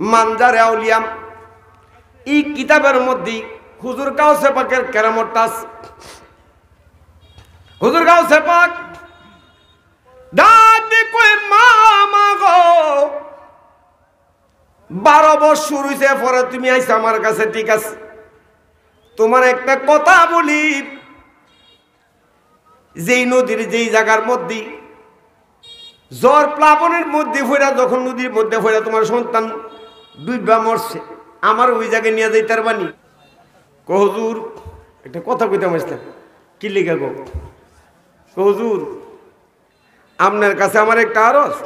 মানজারে আউলিয়াম এই কিতাবের মধ্যে হুজুর গাউসে পাকের কেরামতটা আছে। হুজুর গাউসে পাক দাদি কই মামা গো 12 বছর হইছে পরে তুমি আইছো আমার কাছে, ঠিক আছে, তোমার একটা কথা বলি, যেই নদীর যেই জায়গার মধ্যে জ্বর প্লাবনের মধ্যে ফেরা, যখন নদীর মধ্যে ফেরা তোমার সন্তান ডুইবা মরছে, আমার ওই জায়গায় নিয়ে যাই তার বানি। হুজুর একটা কথা কইতাম আসলাম, কি লিখা গো? হুজুর আপনার কাছে আমার একটা আরজ,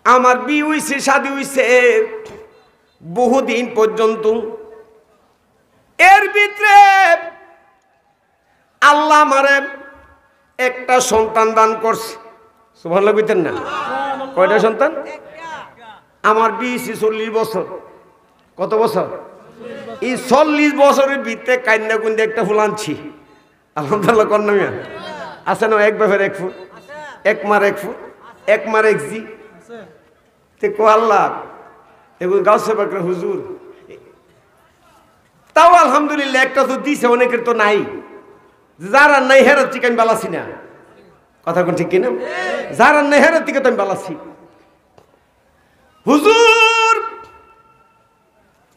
আমার বিয়ে হইছে, শাদী হইছে বহুদিন পর্যন্ত, এর ভিতরে আল্লাহ আমারে একটা সন্তান দান করছে। সুবহানাল্লাহ কইতেন না? কয়টা সন্তান? আমার বিয়ে 40 বছর। কত বছর? এই 40 বছরের ভিতরে কান্না কুন্দে একটা ফুল আনছি। আলহামদুলিল্লাহ কন্যা মিয়া আছে না? এক বাপের এক ফুল, এক মার এক ফুল, এক মার এক জি। কো আল্লাহ এগুলো গাউসে পাকের হুজুর, তাও আলহামদুলিল্লাহ একটা তো দিছে, অনেকের তো নাই। যারা নাই হেরার থেকে আমি বালাছি না, কথা কোন ঠিক কিনা? যারা নাই হেরার থেকে তো আমি বালাছি। হুজুর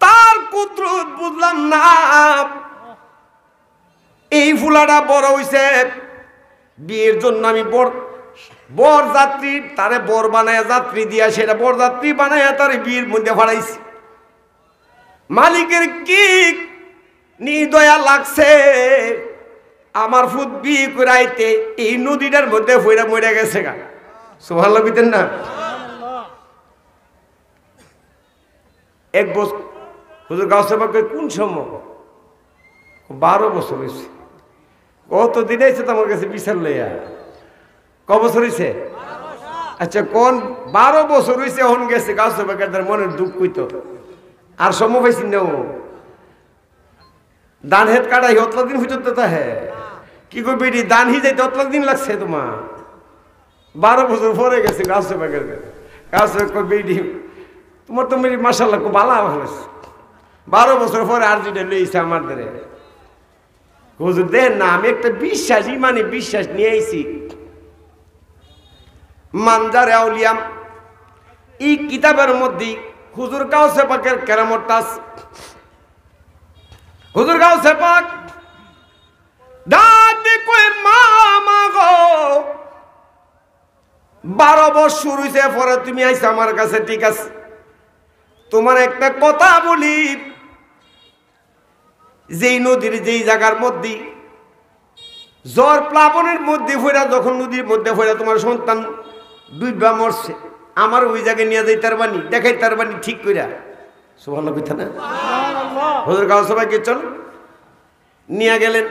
তার কুদরত বুঝলাম না, এই ফুলাটা বড় হইছে, বিয়ের জন্য আমি বর যাত্রী তারে বর বানায় যাত্রী দিয়া, সেটা বর যাত্রী বানায় তার বিয়ের মধ্যে ফাড়াইছে। মালিকের কি নিদয়া লাগছে, আমার ফুট বিয়ে করাইতে এই নদীটার মধ্যে ফইরা মরে গেছে গা। সুবহানাল্লাহ কইতেন না? এক বছর হুজুর গাউসে পাক কোন সময়? 12 বছর হয়েছে। কত দিন হয়েছে তোমার কাছে বিচার লইয়া? ক বছর হয়েছে? আচ্ছা কোন 12 বছর হয়েছে হন গেছে গাউসে পাকের তার মনের দুঃখ কইতো আর সময় পাইছি না। দান হেত কাটাই অতলা দিন পর্যন্ত তা হ্যাঁ কি করবি, দান হি যাইতে অতলা দিন লাগছে তোমার? 12 বছর পরে গেছে গাউসে পাকের গাউসে করবি তোমার তো মেরি মাশাআল্লাহ খুব ভালো হয়েছে। 12 বছর পরে আর যেটা লইছে আমার ধরে হুজুর দেন না, আমি একটা বিশ্বাস ইমানে বিশ্বাস নিয়ে আইছি। মানজারে আউলিয়াম এই কিতাবের মধ্যে হুজুর গাউসে পাকের কেরামতটা আছে। হুজুর গাউসে পাক দাদি কই মামা গো 12 বছর হইছে পরে তুমি আইছো আমার কাছে, ঠিক আছে, তোমার একটা কথা বলি, যেই নদীর যেই জায়গার মধ্যে জ্বর প্লাবনের মধ্যে ফেরা, যখন নদীর মধ্যে ফেরা তোমার সন্তান ডুইবা মরছে, আমার ওই জায়গায় নিয়ে যাই তার বানি, দেখাই তার বানি ঠিক কইরা। সুবহানাল্লাহ কইতা না? হুজুর গাউসে পাক চল নিয়ে গেলেন,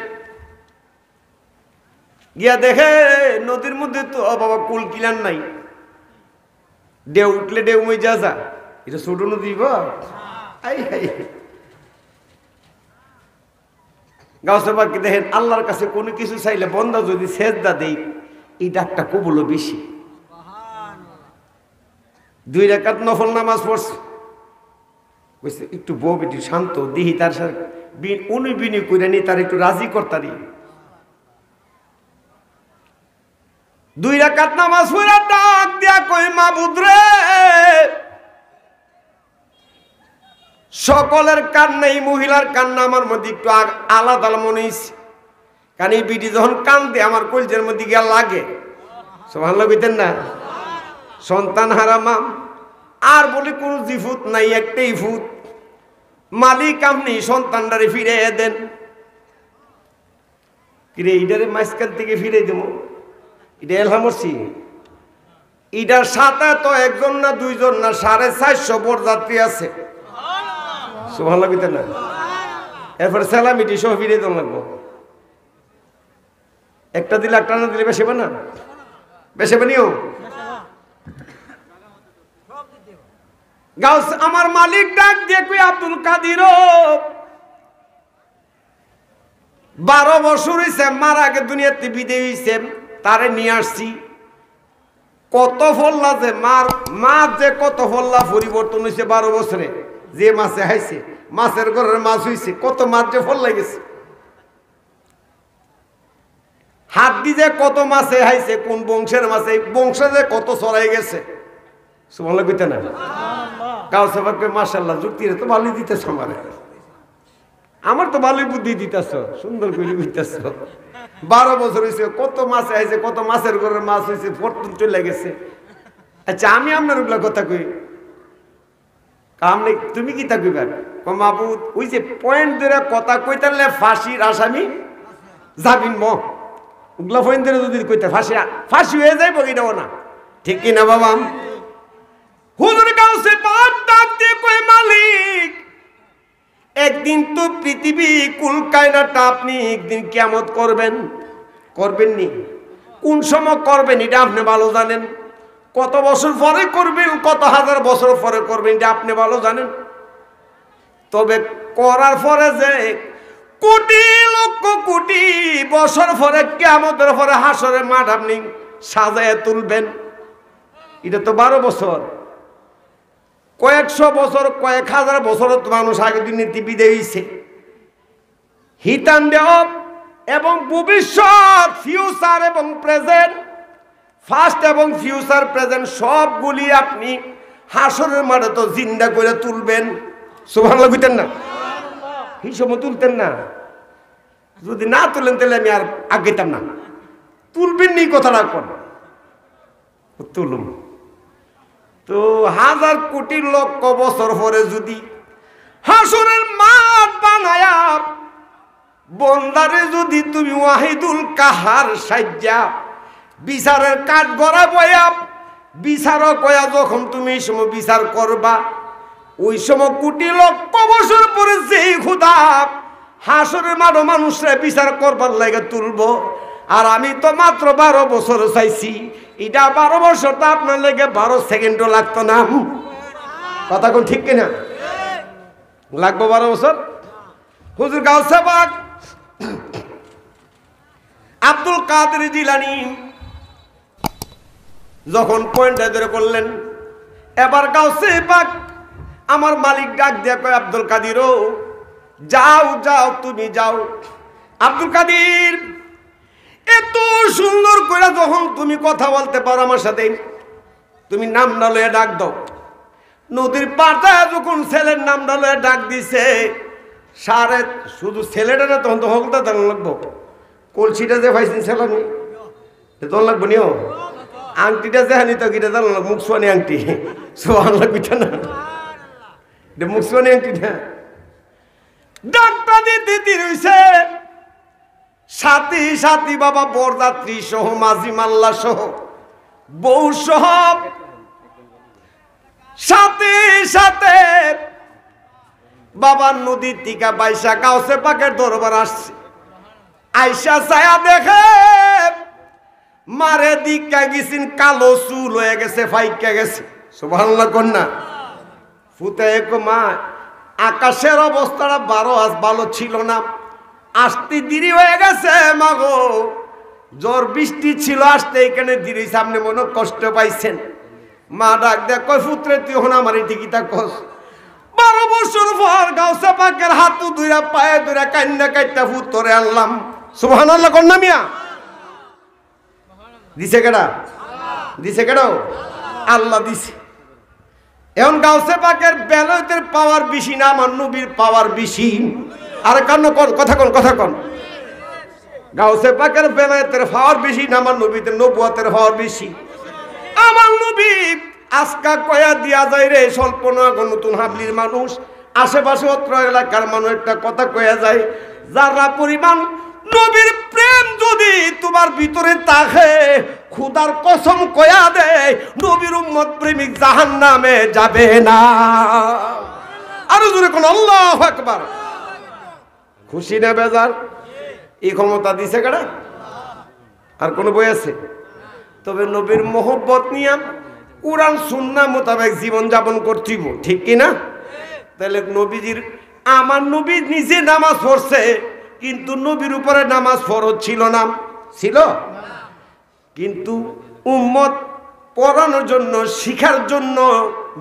গিয়া দেখে নদীর মধ্যে তো বাবা কুল কিলান নাই, ঢেউ উঠলে ঢেউ মই যা যা, এটা ছোট নদী বা আই হাই। গাউসে পাক দেখেন আল্লাহর কাছে কোনো কিছু চাইলে বন্দা যদি সেজদা দেই এই ডাকটা কবুলও বেশি। 2 রাকাত নফল নামাজ পড়ছে, কইছে একটু বউ বেটি শান্ত দিহি, তার সাথে উনি বিনি কইরা নি তার একটু রাজি করতারি। 2 রাকাত নামাজ পড়া ডাক দিয়া কই মাবুদ রে, সকলের কান্না এই মহিলার কান্না আমার মধ্যে একটু আলাদা মনে হইছে, কারণ এই বিটি যখন কান্দে আমার কলজের মধ্যে গিয়া লাগে। সুবহানাল্লাহ কইতেন না? সন্তান হারামাম আর বলি কোন জিফুত নাই, একটাই ফুত, মালিক আপনি সন্তানটারে ফিরে দেন। কিরে এইটারে মাঝখান থেকে ফিরে দেবো, এটা এলহামসি, এটার সাথে তো একজন না দুইজন না 450 বরযাত্রী আছে। সুবহানাল্লাহ কইতেন না? এরপরে সালামিটি সহ ফিরে দেন লাগবো। একটা দিলে একটা না দিলে বেশি না, বেশি বানিও। গাউস আমার মালিক ডাক দিয়ে কই আব্দুল কাদির 12 বছর হইছে মার আগে দুনিয়াতে বিদায় হইছে, তারে নিয়ে আসছি, কত ফল্লা যে মাছ যে কত ফল্লা পরিবর্তন হয়েছে 12 বছরে। যে মাছে হাইছে মাছের ঘরের মাছ হয়েছে, কত মাছ যে ফল্লা গেছে। হাত দিয়ে কত মাছে হাইছে, কোন বংশের মাছে, বংশে যে কত ছড়াই গেছে। সুবহানাল্লাহ কইতে না? গাউসে পাক মাশাআল্লাহ যুক্তিরে তো ভালোই দিতেছ, আমার তো ভালোই বুদ্ধি দিতেছ, সুন্দর করে বুঝতেছ। 12 বছর হয়েছে, কত মাছে আইছে, কত মাছের ঘরের মাছ হয়েছে, ফরতুন চলে গেছে। আচ্ছা আমি আপনার ওগুলা কথা কই, আপনি তুমি কি তা কইবার? মাহবুদ ওই যে পয়েন্ট ধরে কথা কইতারলে ফাঁসির আসামি জামিন ম ওগুলা পয়েন্ট ধরে যদি কইতে ফাঁসি হয়ে যাইব, এটাও না। ঠিক কিনা বাবা? হুজুর গাউসে পাক ডাক দিয়ে কয়, মালিক একদিন তো পৃথিবী কুল কায়নাতটা আপনি একদিন কিয়ামত করবেন, করবেন নি? কোন সময় করবেন এটা আপনি ভালো জানেন। কত বছর পরে করবেন, কত হাজার বছর পরে করবেন এটা আপনি ভালো জানেন। তবে করার পরে যে কোটি লক্ষ কোটি বছর পরে কিয়ামতের পরে হাসরের মাঠ আপনি সাজায় তুলবেন, এটা তো 12 বছর। কয়েকশো বছর, কয়েক হাজার বছর মানুষ আগে দুর্নীতি বিদায় হয়েছে। হিতান দেব এবং ভবিষ্যৎ, ফিউচার এবং প্রেজেন্ট, ফাস্ট এবং ফিউচার প্রেজেন্ট সবগুলি আপনি হাসরের মাঠে তো জিন্দা করে তুলবেন। সুবহানাল্লাহ কইতেন না? এই সময় তুলতেন না? যদি না তুলেন তাহলে আমি আর আগাইতাম না। তুলবেন নি কথাটা কোন? তুলুন তো হাজার কোটি লক্ষ বছর পরে যদি হাসরের মাঠ বানায়া বন্দারে যদি তুমি ওয়াহিদুল কাহার সাজ্জা বিচারের কাঠ গড়া বয়া বিচারক হইয়া যখন তুমি এই সময় বিচার করবা, ওই সময় কোটি লক্ষ বছর পরে যেই খোদা হাসরের মাঠ মানুষরা বিচার করবার লাগে তুলবো, আর আমি তো মাত্র 12 বছর চাইছি, এটা 12 বছর তো আপনার লেগে 12 সেকেন্ডও লাগতো না। কথা কোন ঠিক কিনা? লাগবো 12 বছর। হুজুর গাউসে পাক আব্দুল কাদের জিলানী যখন পয়েন্টে ধরে করলেন, এবার গাউসে পাক আমার মালিক ডাক দিয়ে কয়, আব্দুল কাদিরও যাও যাও তুমি যাও। আব্দুল কাদির এত সুন্দর করে যখন তুমি কথা বলতে পারো আমার সাথে, তুমি নামটা লয়ে ডাক দাও। নদীর পাড়ে যখন ছেলের নামটা লয়ে ডাক দিছে, সারে শুধু ছেলেটা না, তখন তো হকটা দাঁড়ানো লাগবো। কলসিটা যে পাইছেন ছেলামি তখন লাগবো নিও, আংটিটা যে হানি তো কিটা দাঁড়ানো মুখসোয়ানি আংটি। সুবহানাল্লাহ কইতা না? এটা মুখসোয়ানি আংটি না। ডাকটা দিতে রইছে সাথী সাথী বাবা বরযাত্রী সহ মাঝি মাল্লা সহ বউ সহ সাথে সাথে বাবা নদীর টিকা বাইশা গাউসে পাকের দরবার আসছে। আইসা ছায়া দেখে মারে দিকা গেছেন, কালো চুল হয়ে গেছে, ফাইকা গেছে। সুবহানাল্লাহ কন্যা ফুতে এক মা, আকাশের অবস্থাটা 12 আজ ভালো ছিল না, আসতে দেরি হয়ে গেছে মাগো, জ্বর বৃষ্টি ছিল আসতে, এখানে দেরি, সামনে মনে কষ্ট পাইছেন। মা ডাক দেখ, কয় পুত্রে তুই হন আমার টিকিটা কস। 12 বছর পর গাউসে পাকের হাতু দুইরা পায়ে দুইরা কান্না কাইটা পুত্রে আনলাম। সুবহানাল্লাহ কন্যা মিয়া দিছে কেডা? দিছে কেডা? আল্লাহ দিছে। এখন গাউসে পাকের বেলায়েতের পাওয়ার বেশি না আমার নবীর পাওয়ার বেশি? আরে কান্ন কথা কোন, কথা কোন। গাউসে পাকের বেলায়েতের পাওয়ার বেশি না আমার নবীতে নবুয়তের পাওয়ার বেশি? আমার নবী আজকা কয়া দিয়া যায় রে, স্বল্প নয় নতুন হাবলির মানুষ, আশেপাশে অত্র এলাকার মানুষ একটা কথা কয়া যায়, যারা পরিমাণ নবীর প্রেম যদি তোমার ভিতরে থাকে, খুদার কসম কয়া দেয় নবীর উম্মত প্রেমিক জাহান্নামে যাবে না। আরো জোরে কোন আল্লাহু আকবার। খুশি না বেজার? এই ক্ষমতা দিছে কেডা? আর কোন বই আছে? তবে নবীর মোহব্বত নিয়ে কুরআন সুন্নাহ মোতাবেক জীবন যাপন করতেইব, ঠিক কিনা? তাহলে নবীজির, আমার নবী নিজে নামাজ পড়ছে, কিন্তু নবীর উপরে নামাজ ফরজ ছিল না, ছিল? কিন্তু উম্মত পড়ানোর জন্য, শিখার জন্য,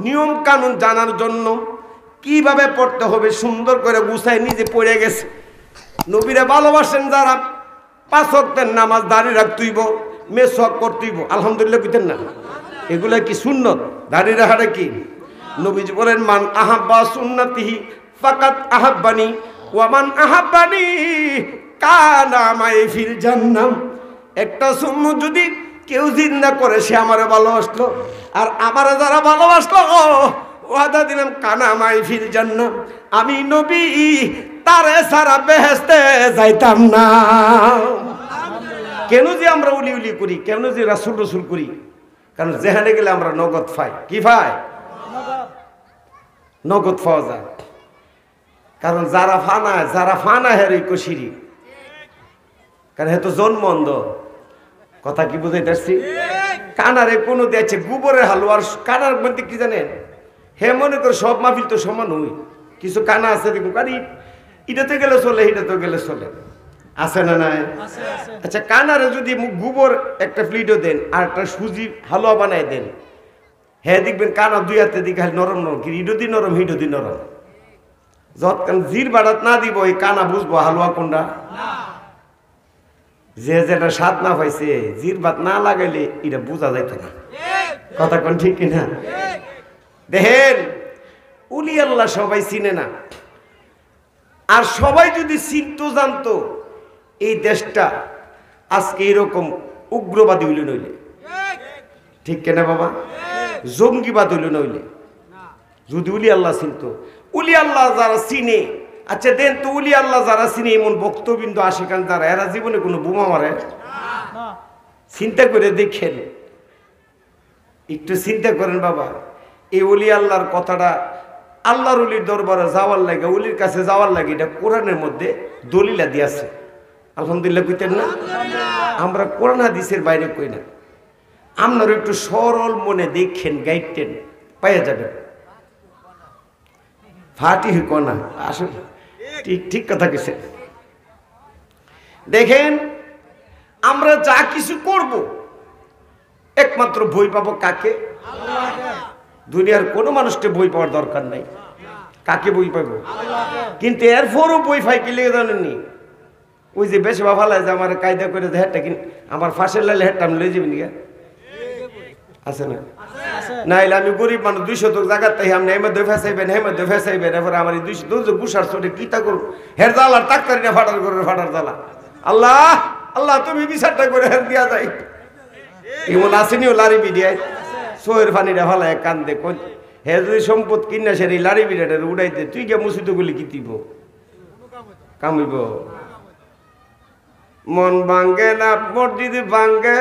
নিয়ম কানুন জানার জন্য, কিভাবে পড়তে হবে সুন্দর করে গুছায় নিজে পড়ে গেছে। নবীরে ভালোবাসেন যারা, 5 ওয়াক্তের নামাজ দাঁড়িয়ে রাখতেইব, মেসওয়াক করতেইব, আলহামদুলিল্লাহ বুঝতেন না? এগুলা কি সুন্নত? দাঁড়িয়ে রাখাটা কি? নবীজি বলেন, মান আহাব্বা সুন্নতিহি ফাকাত আহাব্বানি ওয়া মান আহাব্বানি কানা মাই ফিল জান্নাহ। একটা সুন্নত যদি কেউ জিন্দা করে সে আমারে ভালোবাসলো, আর আমারে যারা ভালোবাসলো ওয়াদা দিলাম কানা মাই ফিল জান্নাহ, আমি নবী তারে সারা বেহেশতে যাইতাম না। কেন যে আমরা উলি উলি করি, কেন যে রাসূল রাসূল করি? কারণ যেখানে গেলে আমরা নগদ পাই। কি পাই? নগদ পাওয়া যায়। কারণ যারা ফানা হেরই কশিরি, কারণ হে তো জন্ম অন্ধ। কথা কি বুঝাইতেছি? কানারে কোনো দিয়েছে গোবরের হালুয়ার, কানার মধ্যে কি জানেন, হে মনে করে সব মাহফিল তো সমান হই, কিছু কানা আছে দেখুন, কারি এটাতে গেলে চলে, এটাতে গেলে চলে, আছে না নাই? আচ্ছা, কানারে যদি গোবর একটা প্লেটও দেন আর একটা সুজি হালুয়া বানাই দেন, হ্যাঁ দেখবেন কানা 2 হাতে দিকে নরম নরম, কি ইডো দি নরম, হিডো দি নরম। যতক্ষণ জির বাড়াত না দিব এই কানা বুঝবো হালুয়া কোনটা। যে যেটা স্বাদ না পাইছে, জির বাত না লাগাইলে এটা বোঝা যাইত না। কথা কোন ঠিক কিনা? দেখেন, উলি আল্লাহ সবাই চিনে না, আর সবাই যদি চিনতো জানতো, এই দেশটা আজকে এরকম উগ্রবাদী হইল নইলে, ঠিক কেনা বাবা? জঙ্গিবাদ হইল নইলে, যদি উলি আল্লাহ চিনতো। উলি আল্লাহ যারা চিনে, আচ্ছা দেন তো, উলি আল্লাহ যারা চিনে এমন বক্তবিন্দু আশিকান যারা, এরা জীবনে কোনো বোমা মারে? চিন্তা করে দেখেন, একটু চিন্তা করেন বাবা। এই উলি আল্লাহর কথাটা, আল্লাহর উলির দরবারে যাওয়ার লাগে, উলির কাছে যাওয়ার লাগে, এটা কোরআনের মধ্যে দলিলা দিয়েছে। আলহামদুলিল্লাহ কইতেন না? আমরা কোরআন হাদিসের বাইরে কই না। আপনারা একটু সরল মনে দেখেন, গাইডটেন পাইয়া যাবেন। ফাটি কনা আসলে ঠিক কথা কেছে। দেখেন, আমরা যা কিছু করব একমাত্র বই পাবো কাকে? দুনিয়ার কোনো মানুষকে বই পাওয়ার দরকার নাই। কাকে বই পাবো? কিন্তু এরপরও বই ফাই কি লেগে জানেননি? ওই যে বেশ ভালায় যে আমার কায়দা করে হেঁটটা কিন, আমার ফাঁসের লাইলে হেঁটটা আমি লয়ে যাবেন গা, আছে না? নাইলে আমি গরিব মানুষ, 200 জায়গার তাই আপনি হেমে দই ফেসাইবেন, হেমে দই ফেসাইবেন, এরপরে আমার এই 200 গুসার চোটে কি তা করুন, হের জ্বালার তাক্তারি না ফাটার করে ফাটার জ্বালা। আল্লাহ আল্লাহ, তুমি বিচারটা করে হের দিয়া যায়। এমন আসেনিও লারি বিডিয়ায় সোয়ের ফানিটা ফালায় কান্দে, হে যদি সম্পদ কিনা সে এই লারি বিড়াটা উড়াইতে, তুই কে মুসিদ গুলি কি দিব কামিব? মন ভাঙ্গে না মসজিদ ভাঙ্গে,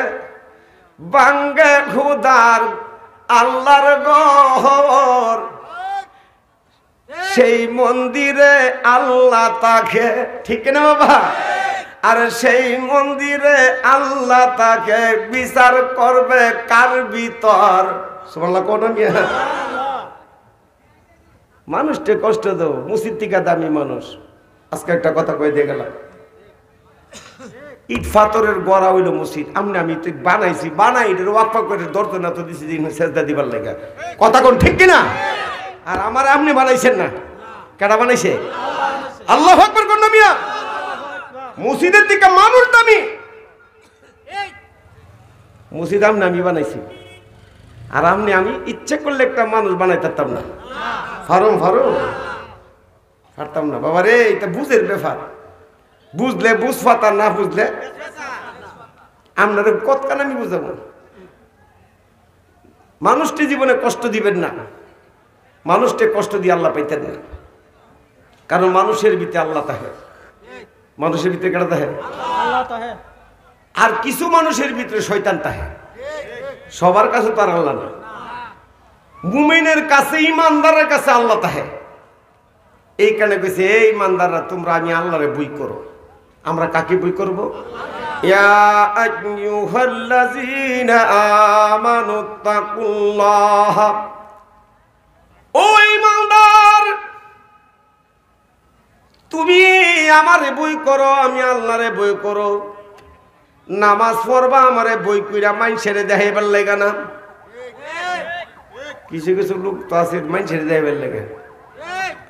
ভাঙ্গে খুদার আল্লাহর ঘর, সেই মন্দিরে আল্লাহ তাকে, ঠিক না বাবা? আর সেই মন্দিরে আল্লাহ তাকে বিচার করবে কার ভিতর? সুবহানাল্লাহ কোন মিয়া? মানুষকে কষ্ট দাও, মসজিদ থেকে দামি মানুষ। আজকে একটা কথা কই দিয়ে গেলাম, ইট ফাতরের গড়া হইল মসজিদ। আমি তো বানাইছি, বানাই এটার ওয়াকফা করে দর্জনা তো দিছি সেজদা দিবার লাগা। কথা কোন ঠিক কিনা? আর আমার আপনি বানাইছেন না, কেডা বানাইছে? আল্লাহু আকবার কোন মিয়া? মসজিদের দিকে মানুষ দামি, মসজিদ আমি বানাইছি। আর আমি ইচ্ছে করলে একটা মানুষ বানাই পারতাম না, পারতাম না বাবা রে। এটা বুঝের ব্যাপার, বুঝলে বুঝ পাতা, না বুঝলে আপনার কতখান আমি বুঝাবো। মানুষটি জীবনে কষ্ট দিবেন না, মানুষকে কষ্ট দিয়ে আল্লাহ পাইতেন না। কারণ মানুষের ভিতরে আল্লাহ তাহে, মানুষের ভিতরে কেটা তাহে? আর কিছু মানুষের ভিতরে শয়তান তাহে। সবার কাছে তার আল্লাহ না, মুমিনের কাছে, ইমানদারের কাছে আল্লাহ তাহে। এই কারণে কইছে, এই ইমানদাররা তোমরা আমি আল্লাহরে বই করো। আমরা কাকে বই করব? ইয়া আইয়ুহাল্লাযীনা আমানুত্তাকুল্লাহ, ও ইমানদার তুমি আমারে বই করো, আমি আল্লাহরে বই করো। নামাজ পড়বা আমারে বই কইরা মাইনষেরে দেখাইবার লাগা না, কিছু কিছু লোক তো আছে মানুষের দেখাবার লাগে,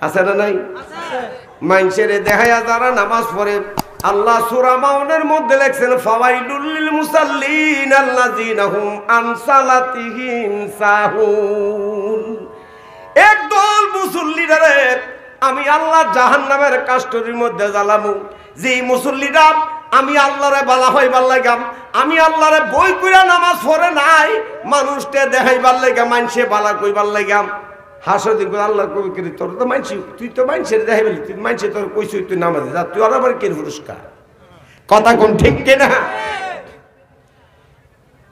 আছে না নাই? মানুষের দেখায়া যারা নামাজ পড়ে, আল্লাহ সূরা মাউনের মধ্যে লেখছেন ফাওয়াইলুল লিল মুসাল্লিন আল্লাযিনা হুম আন সালাতিহিম সাহুন। একদল মুসল্লিরা আমি আল্লাহ জাহান্নামের কাষ্ঠের মধ্যে জ্বালামু। যে মুসল্লিরা আমি আল্লাহরে বালা হইবার লাগাম, আমি আল্লাহরে বই কইরা নামাজ পড়ে নাই, মানুষকে দেখাইবার লাগা, মানুষে বালা কইবার লাগাম। হাসো দিক আল্লাহ কবি করি তোর তো মানছি, তুই তো মানুষের দেখাইবি, তুই মানুষে তোর কইস তুই নামাজে যা, তুই আবার কে পুরস্কার। কথা কোন ঠিক কিনা?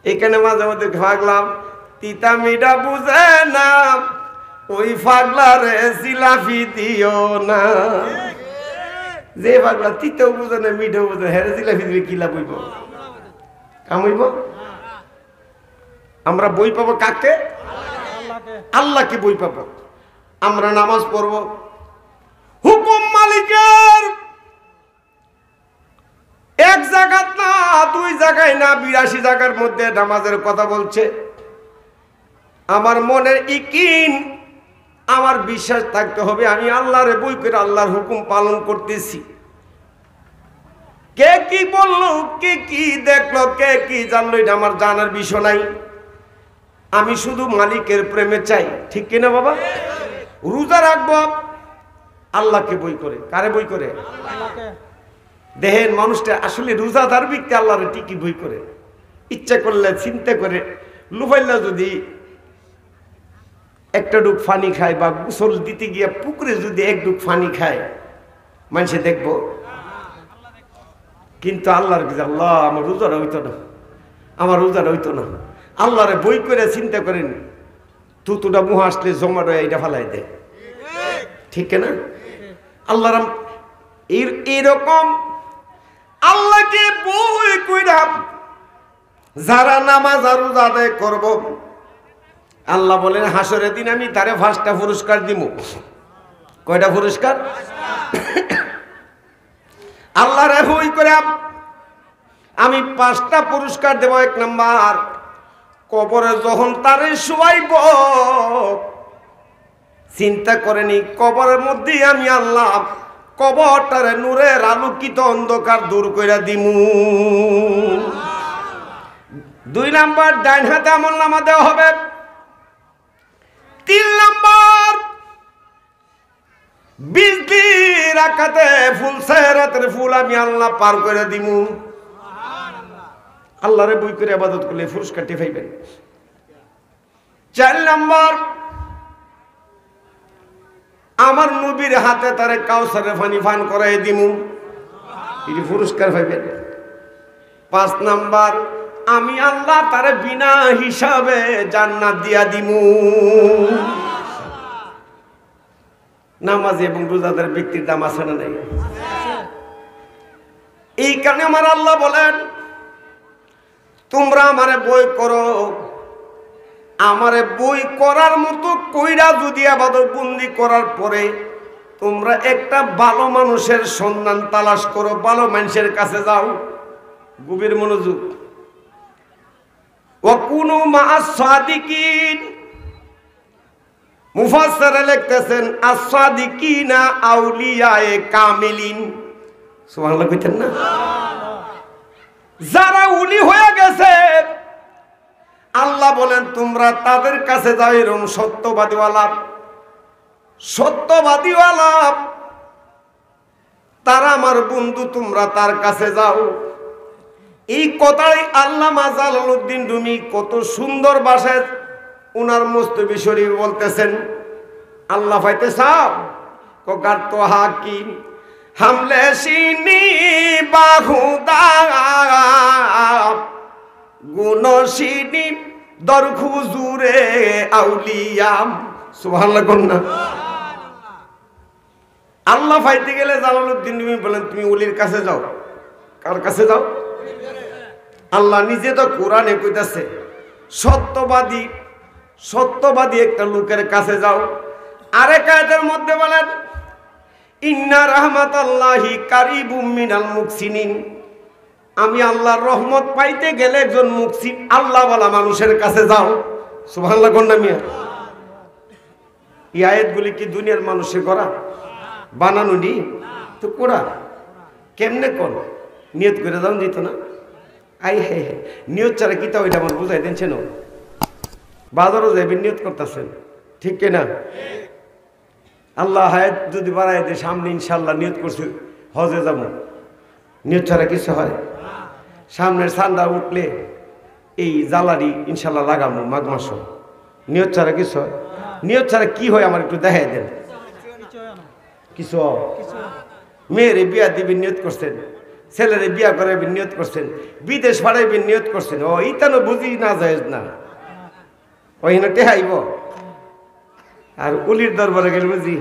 এখানে মাঝে মধ্যে ভাগলাম তিতা মিঠা বুঝে না, ওই পাগলারে জিলাপি দিও না। যে পাগলা তিতাও বুঝে না মিঠাও বুঝে, হ্যাঁ জিলাপি দিবে কি লাভ হইব? কাম হইব? আমরা বই পাবো কাকে? আল্লাহকে বই পাবো। আমরা নামাজ পড়ব হুকুম মালিকের, এক জায়গা না, দুই জায়গায় না, 82 জায়গার মধ্যে নামাজের কথা বলছে। আমার মনের ইকিন, আমার বিশ্বাস থাকতে হবে আমি আল্লাহরে বই করে আল্লাহর হুকুম পালন করতেছি। কে কি বললো, কে কি দেখলো, কে কি জানলো, এটা আমার জানার বিষয় নাই। আমি শুধু মালিকের প্রেমে চাই, ঠিক কিনা বাবা? রোজা রাখবো আল্লাহকে বই করে। কারে বই করে? দেখেন মানুষটা আসলে রোজাদার ব্যক্তি আল্লাহরে ঠিকই বই করে। ইচ্ছা করলে চিন্তা করে লুফাইলা যদি একটা ডুব পানি খায়, বা গোসল দিতে গিয়ে পুকুরে যদি এক ডুব পানি খায়, মানুষে দেখবো। কিন্তু আল্লাহর কাছে আল্লাহ আমার রোজাটা হইতো না, আমার রোজাটা হইতো না। আল্লাহরে বই করে চিন্তা করেন, তুতুটা মুহ আসলে জমাটো এইটা ফালাই দেয়, ঠিক না? আল্লাহর এইরকম আল্লাহকে বই কইরা যারা নামাজ আর রোজা আদায় করব, আল্লাহ বলেন হাসরের দিন আমি তারে 5টা পুরস্কার দিব। কয়টা পুরস্কার? আল্লাহরে বই করে আমি 5টা পুরস্কার দেব। 1 নাম্বার, কবরে যখন তারে শোয়াইব, চিন্তা করেনি কবরের মধ্যে আমি আল্লাহ কবরটারে নূরের আলোকিত অন্ধকার দূর কইরা দিমু। 2 নাম্বার, ডাইন হাতে আমলনামা দেওয়া হবে। 3 নাম্বার, 20 রাকাতে ফুল সেরাতের ফুল আমি আল্লাহ পার করে দিমু। আল্লাহরে বই করে ইবাদত করলে পুরস্কারটি পাইবেন। 4 নাম্বার, আমার নবীর হাতে তারে কাউসারের পানি পান করাই দিমু, এই পুরস্কার পাইবেন। 5 নাম্বার, আমি আল্লাহ তারে বিনা হিসাবে জান্নাত দিয়া দিমু। নামাজি এবং রোজাদার ব্যক্তির দাম আছে না নাই? এই কারণে আমার আল্লাহ বলেন তোমরা আমারে বই করো। আমারে বই করার মতো কইরা যদি ইবাদত বন্দি করার পরে তোমরা একটা ভালো মানুষের সন্ধান তালাশ করো, ভালো মানুষের কাছে যাও। গভীর মনোযোগ। ওয়াকুনু মা'আস সাদিকিন, মুফাসসিরে লিখতেছেন আস-সাদিকিনা আউলিয়ায়ে কামিলিন। সুবহানাল্লাহ কইতেন না? যারা উলি হয়ে গেছে আল্লাহ বলেন তোমরা তাদের কাছে যাও। এরকম সত্যবাদীওয়ালা তারা আমার বন্ধু, তোমরা তার কাছে যাও। এই কথাই আল্লামা জালালউদ্দিন রুমি কত সুন্দর ভাষায় উনার মুস্তাফি শরীফ বলতেছেন। আল্লাহ পাইতে চাও কগার তো হাকিম হামলে সিনি বাহুদা গুণসিনী দরখুজুরে আউলিয়াম। সুবহানাল্লাহ কন্যা। আল্লাহ পাইতে গেলে জালালউদ্দিন রুমি বলেন তুমি ওলির কাছে যাও। কার কাছে যাও? আল্লাহ নিজে তো কোরআনে কইতাছে সত্যবাদী একটা লোকের কাছে যাও। আরেক আয়াতের মধ্যে বলেন ইন্না রাহমাতাল্লাহি কারিবুম মিনাল মুহসিনিন। আমি আল্লাহর রহমত পাইতে গেলে একজন মুহসিন আল্লাহওয়ালা মানুষের কাছে যাও। সুবহানাল্লাহ কন্যা মিয়া। এই আয়াতগুলি কি দুনিয়ার মানুষে করা বানানো নি তো কোরা কেমনে কোন নিয়ত করে দাও দিত না আই হে নিয়ত ছাড়া কি তা ওইটা আমার বুঝাই দিচ্ছেন বাজারও যাবেন নিয়ত করতেছেন ঠিক কিনা আল্লাহ হায়াত যদি বাড়াই দেয় সামনে ইনশাল্লাহ নিয়ত করছি হজে যাব নিয়ত ছাড়া কিছু হয় সামনের ঠান্ডা উঠলে এই জ্বালারি ইনশাল্লাহ লাগাবো মাঘ মাস নিয়ত ছাড়া কিছু হয় নিয়ত ছাড়া কি হয় আমার একটু দেখাই দেন কিছু মেয়েরে বিয়া দিবেন নিয়ত করছেন ছেলেরে বিয়া করাইবেন নিয়ত করছেন বিদেশ পাঠাইবেন নিয়ত করছেন ও ইতানো বুঝি না যায় না ওইখানে টেহাইব আর উলির দরবারে গেলে বুঝি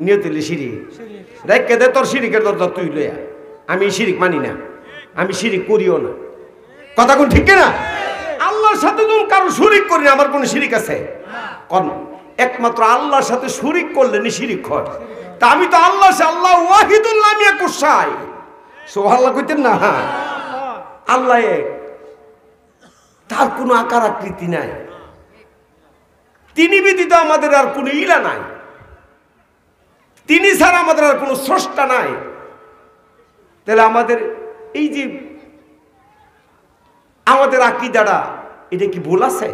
নিয়ত হইলে শিরিক রেখে দে তোর শিরিকের দরজা তুই লইয়া আমি শিরিক মানি না আমি শিরিক করিও না কথা কোন ঠিক না আল্লাহর সাথে যখন কারো শরিক করি না আমার কোনো শিরিক আছে কোন একমাত্র আল্লাহর সাথে শরিক করলে নি শিরিক হয় তা আমি তো আল্লাহ আল্লাহ ওয়াহিদুল নামিয়া কুসাই সুবহানাল্লাহ কইতেন না আল্লাহ এক তার কোনো আকার আকৃতি নাই তিনি ব্যতীত আমাদের আর কোনো ইলা নাই তিনি ছাড়া আমাদের আর কোনো স্রষ্টা নাই তাহলে আমাদের এই যে আমাদের আকীদাটা এটা কি ভুল আছে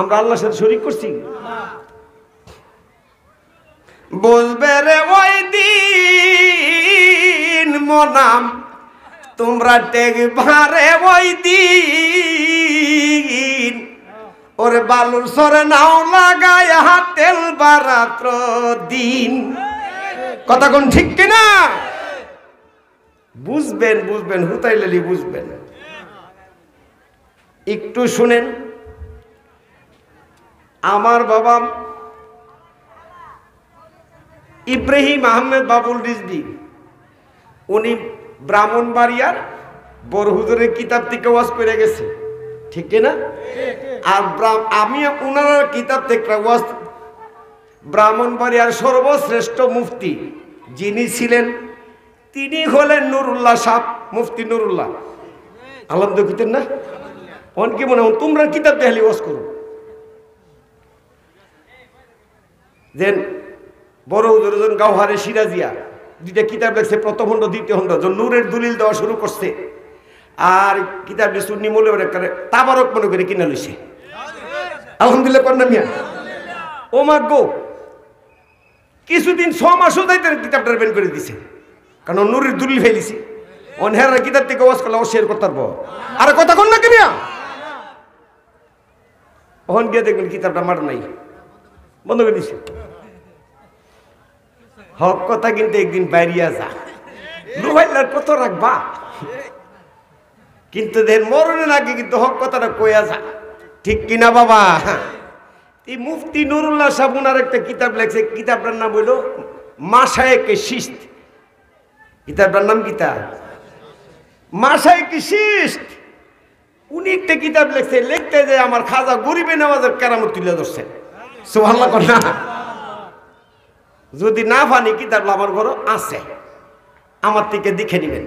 আমরা আল্লাহর সাথে শরীক করছি বলবে রে ওই দিন মনাম তোমরা দেখবারে ওই দিন ওরে বালুর সরে নাও লাগায় হাতেল বারাত্র দিন কথা কোন ঠিক কিনা বুঝবেন বুঝবেন হুতাইলেলি বুঝবেন একটু শুনেন আমার বাবা ইব্রাহিম আহমেদ বাবুল রিজভী উনি ব্রাহ্মণবাড়িয়ার বড় হুজুরের কিতাব থেকে ওয়াজ করে গেছে ঠিক না আর আমি ওনার কিতাব থেকে ওয়াজ ব্রাহ্মণবাড়িয়ার সর্বশ্রেষ্ঠ মুফতি যিনি ছিলেন তিনি হলেন নুরুল্লাহ সাহেব মুফতি নুরুল্লাহ আলম দেখিতেন না অনেকে মনে হয় তোমরা কিতাব দেখালি ওয়াজ করো দেন বড় হুজুর গাওহারে সিরাজিয়া দুইটা কিতাব লেখছে প্রথম খণ্ড দ্বিতীয় খণ্ড নূরের দলিল দেওয়া শুরু করছে আর কিতাব সুন্নি মূল্য করে তাবারক মনে করে কিনা লইছে আলহামদুলিল্লাহ কন্যা মিয়া ও মা গো কিছুদিন 6 মাসও যাইতে কিতাবটা বের করে দিছে কারণ নূরের দলিল ফেলিছে অনহেরা কিতাব থেকে ওয়াজ করলে শেয়ার করতে পারবো আর কথা কোন না কি মিয়া ওহন গিয়ে দেখবেন কিতাবটা মার নাই বন্ধ করে দিছে হক কথা কিন্তু একদিন বাইরিয়া যা লুহাইলার কত রাখবা কিন্তু দেন মরণের আগে কিন্তু হক কথাটা কইয়া যা ঠিক কিনা বাবা এই মুফতি নুরুল্লাহ সাহেব উনার একটা কিতাব লেখছে কিতাবটার নাম হইল মাশায়েকে শিস্ত কিতাবটার নাম কিতাব মাশায়েকে শিস্ত উনি একটা কিতাব লেখছে লিখতে যে আমার খাজা গরিবে নামাজের কেরামত তুলে ধরছে সুবহানাল্লাহ কন্যা যদি না পানি কিতাব আমার ঘর আছে আমার থেকে দেখে নিবেন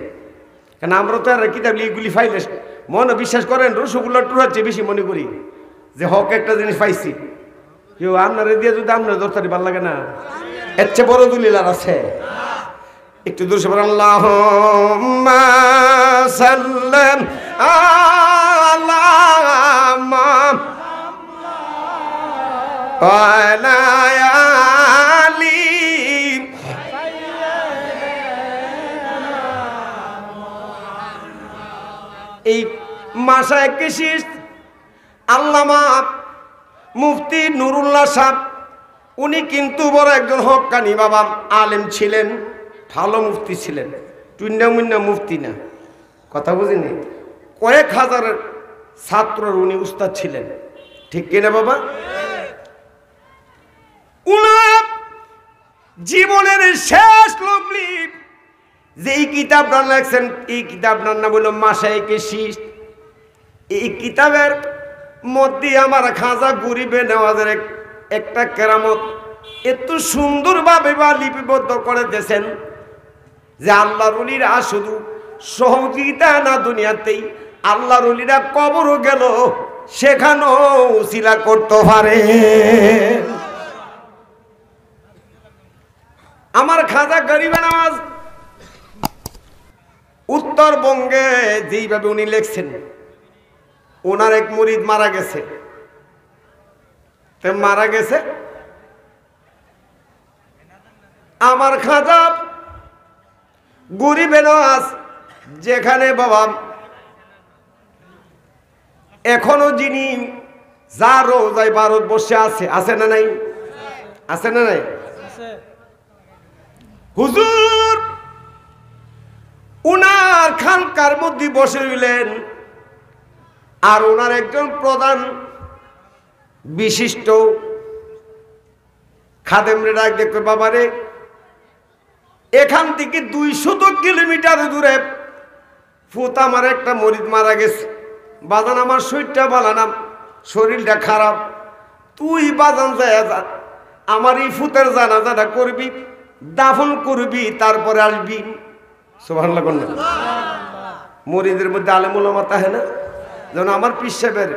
কেন আমরা তো আর কিতাব এইগুলি ফাইলে মনে বিশ্বাস করেন রসগোল্লা টুরার চেয়ে বেশি মনে করি যে হক একটা জিনিস পাইছি কেউ আপনার দিয়ে যদি আপনার দরকারি ভালো লাগে না এর চেয়ে বড় দলিল আর আছে একটু দূর সে আল্লাহুম্মা সাল্লাম আলা এই মাশায়েখে শিস্ত আল্লামা মুফতি নুরুল্লাহ সাহেব উনি কিন্তু বড় একজন হক্কানি বাবা আলেম ছিলেন ভালো মুফতি ছিলেন টুন্না মুন্না মুফতি না কথা বুঝিনি কয়েক হাজারের ছাত্রর উনি উস্তাদ ছিলেন ঠিক কিনা বাবা উনার জীবনের শেষ লগ্নি যেই কিতাবটা লেখছেন এই কিতাবটার নাম হলো মাশায়েখে শিস্ত এই কিতাবের মধ্যে আমার খাজা গরিবে নেওয়াজের একটা কেরামত এত সুন্দরভাবে বা লিপিবদ্ধ করে দিয়েছেন যে আল্লাহর ওলিরা শুধু সহযোগিতা না দুনিয়াতেই আল্লাহর ওলিরা কবরও গেল সেখানেও উসিলা করতে পারে আমার খাজা গরিবে নওয়াজ উত্তরবঙ্গে যেইভাবে উনি লিখছেন, ওনার এক মুরিদ মারা গেছে। মারা গেছে আমার খাজা গরিবে নওয়াজ, যেখানে বাবা এখনো যিনি যার রোজায় ভারতবর্ষে আছে না নাই? আছে না নাই? হুজুর উনার খানকার মধ্যে বসে রইলেন, আর ওনার একজন প্রধান বিশিষ্ট খাদেমরে ডাক দেখবে, বাবারে এখান থেকে 200 কিলোমিটার দূরে ফুত আমার একটা মরিদ মারা গেছে। বাজান আমার শরীরটা বালানাম, শরীরটা খারাপ, তুই বাজান যায় আমার এই ফুতের জানাজাটা করবি, দাফন করবি, তারপরে আসবি। সুবহানাল্লাহ বলেন। মরিদের মধ্যে আলেমুল উলামা তাহে না? যেমন আমার পীর সাহেবের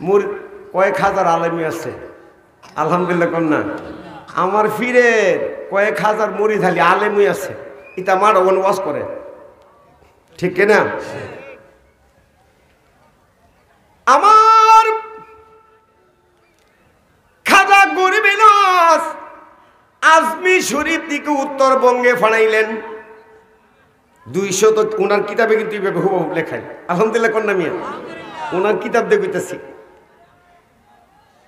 মুরিদ কয়েক হাজার আলেমি আছে, আলহামদুলিল্লাহ কোন না। আমার ফিরের কয়েক হাজার মুরিদ খালি আলেমই আছে, এটা মার ওয়াজ করে, ঠিক কিনা? আমার খাজা গরিবে নওয়াজ আজমি শরীফ থেকে উত্তরবঙ্গে ফাড়াইলেন। 200 তো ওনার কিতাবে কিন্তু এইভাবে হুবহু লেখাই, আলহামদুলিল্লাহ কন্যা মিয়া। ওনার কিতাব দিয়ে কইতাছি,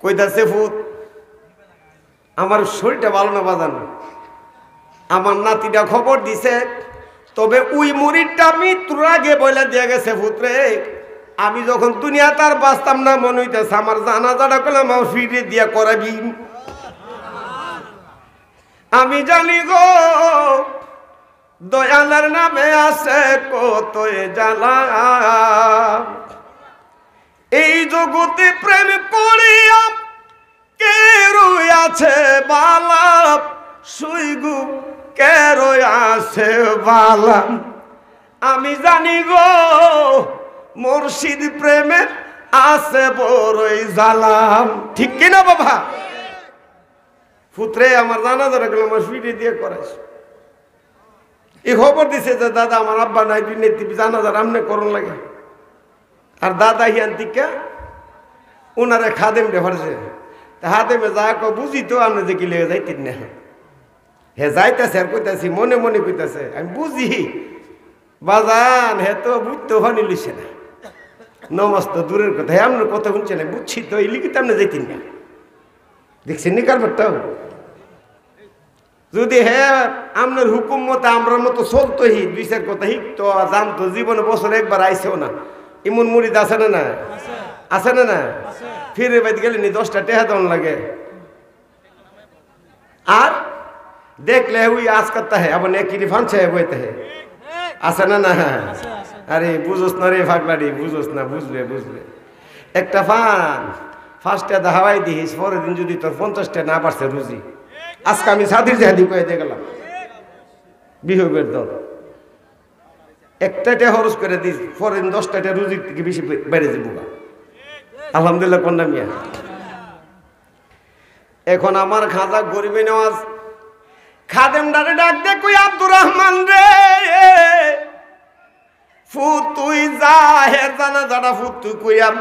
কইতাছে ফুত আমার শরীরটা ভালো না বাজান, আমার নাতিটা খবর দিছে, তবে ওই মুরিদটা মৃত্যুর আগে বলে দিয়ে গেছে, ফুতরে আমি যখন দুনিয়া তার বাঁচতাম না, মনে হইতেছে আমার জানাজাটা করলাম আমার ফিরে দিয়া করাবি। আমি জানি গো দয়ালের নামে আছে কত জ্বালা, এই জগতে প্রেম করিয়া কে রইয়াছে বালা, সুইগু কে রইয়াছে বালা। আমি জানি গো মুর্শিদ প্রেমে আছে বড়ই জ্বালাম, ঠিক কিনা বাবা? পুত্রে আমার জানাজাটা গেল আমার ফিরে দিয়ে করাইছ। এই খবর দিছে যে দাদা আমার আব্বা নাই, জানাজার আমনে করণ লাগে। আর দাদা হিয়ান টিকা ওনারে খাদেম ডেফারছে, হাদেমে যা বুঝি তো আপনি যে কি লেগে যাইতেন না, হে যাইতেছে আর কইতাছি মনে মনে কইতাছে আমি বুঝি বাজান, হে তো বুঝতে হনি লিছে না, নমাজ তো দূরের কথা, হে আপনার কথা শুনছে না, বুঝছি তো এই লিখিতে আপনি যাইতেন না। দেখছেন নি কারবারটাও? যদি হ্যাঁ আপনার হুকুম মতো আমরার মতো চলতো, হি 2-4 কথা শিখতো, জানতো, জীবনে বছর একবার আইসেও না, ইমন মুরিদ আছে না? না আছে না? না ফিরে বাইতে গেলে নি 10টা টেহা দন লাগে, আর দেখলে ওই আজ করতে হয় আবার নেকিরি ফানছে বইতে হয়, আছে না? না আরে বুঝোস না রে ফাগলাড়ি, বুঝোস না, বুঝবে একটা ফার্স্টে হাওয়াই দিস, পরের দিন যদি তোর 50টা না পারছে রুজি, আজকে আমি সাদির জাহাদি কয়ে দিয়ে গেলাম বিহবের দল, একটাটা খরচ করে দিস, পরের দিন 10টাটা রুজির থেকে বেশি বেড়ে যাবো। আলহামদুলিল্লাহ কন্যা মিয়া। এখন আমার খাজা গরিবে নওয়াজ খাদেম ডারে ডাক দে, কই আব্দুর রহমান রে, ফুত তুই যা, হে জানাজাটা ফুত তুই কইয়াম।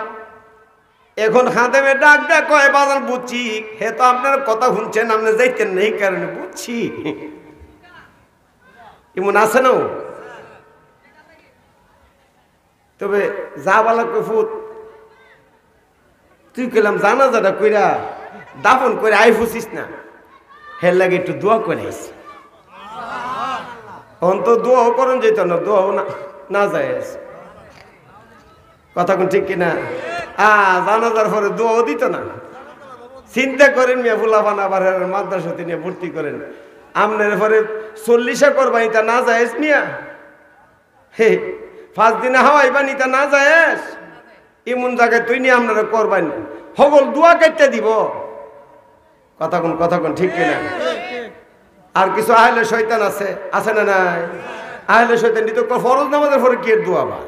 এখন খাদেমে ডাক দে, কয় বাজার বুঝছি, হে তো আপনার কথা শুনছেন, আপনি যাইতেন না, এই কারণে বুঝছি। এমন আছে না? তবে যা বলা কই ফুত তুই কইলাম জানাজাটা কইরা দাফন করে আই ফুসিস না, হের লাগে একটু দোয়া করে আইস। অন্ত দোয়াও করেন যেত না, দোয়াও না যায়, কথা কোন ঠিক কিনা? জানাজার পরে দোয়াও দিত না। চিন্তা করেন মিয়া, ফুলাফান আবার মাদ্রাসাতে নিয়ে ভর্তি করেন, আপনার পরে 40 করবানি তা না যায় মিয়া, হে 5 দিনে হাওয়াইবানি তা না যায়, এমন জায়গায় তুই নিয়ে আপনারা করবানি, হগল দোয়া কেটে দিব। কথা কোন ঠিক কিনা? আর কিছু আহলে শয়তান আছে না? নাই আহলে শয়তান দিত ফরজ নামাজের পরে কি দোয়া বা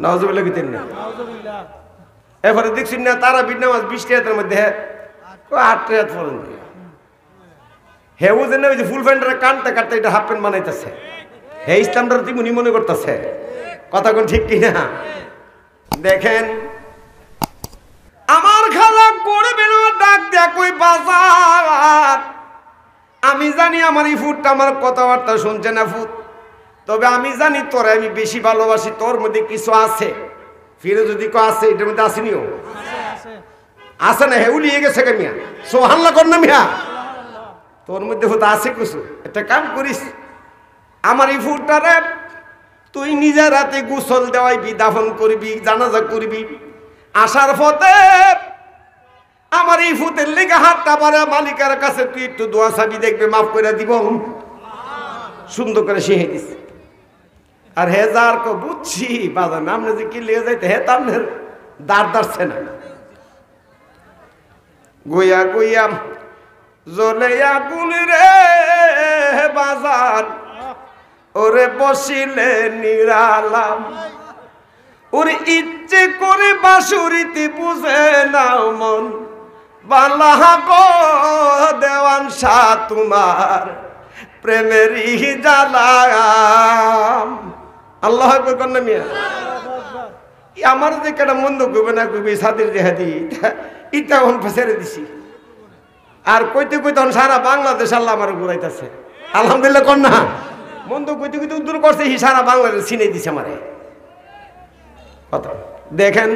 নাউজুবিল্লাহ কিতেন না। এরপরে দেখছেন না তারা বিন নামাজ 20 রাতের মধ্যে 8 রাত ফরজ, হেউ যেন ওই যে ফুল প্যান্টের কানতে কাটতে এটা হাফ প্যান্ট বানাইতেছে, হে ইসলামটার দিমুনি মনে করতেছে। কথা কোন ঠিক কিনা? দেখেন আমার খালা করবে না, ডাক দেয়া কই বাজার। আমি জানি আমার এই ফুটটা আমার কথাবার্তা শুনছে না ফুট, তবে আমি জানি তোরে আমি বেশি ভালোবাসি, তোর মধ্যে কিছু আছে। ফিরে যদি কেউ আছে, এটার মধ্যে আসেনিও আছে না? হেউ লিয়ে গেছে কে মিয়া, সোহাল্লা কর না মিয়া, তোর মধ্যে হতে আছে কিছু। একটা কাম করিস, আমার এই ফুটটারে তুই নিজের রাতে গোসল দেওয়াইবি, দাফন করবি, জানাজা করবি। আসার পথে আমার এই ফুটের লেগে হাতটা পারে মালিকের কাছে তুই একটু দোয়া চাবি, দেখবে মাফ করে দিব। সুন্দর করে শিখে দিস। আর হে যার কো বুঝছি বাজার নামনে যে কি লিয়ে যাইতে, হে তামনের দাঁড় দাঁড়ছে না। গুইয়া গুইয়া জ্বলে আগুন রে বাজার, ওরে বসিলে নিরালাম। ওর ইচ্ছে করে বাঁশুরিতে বুঝে নাও মন, বালাহ গো দেওয়ান শাহ তোমার প্রেমেরই জ্বালাম। আল্লাহ আকবার কন্যা মিয়া। আমার যে কেটা মন্দ কইবে না কইবে সাদের জেহাদি ইটা হন ফেসেরে দিছি। আর কইতে কইতে সারা বাংলাদেশ আল্লাহ আমার ঘুরাইতেছে। আলহামদুলিল্লাহ কন্যা, মন্দ কইতে কইতে উদ্দূর করছে, সারা বাংলাদেশ চিনে দিছে আমারে। কথা দেখেন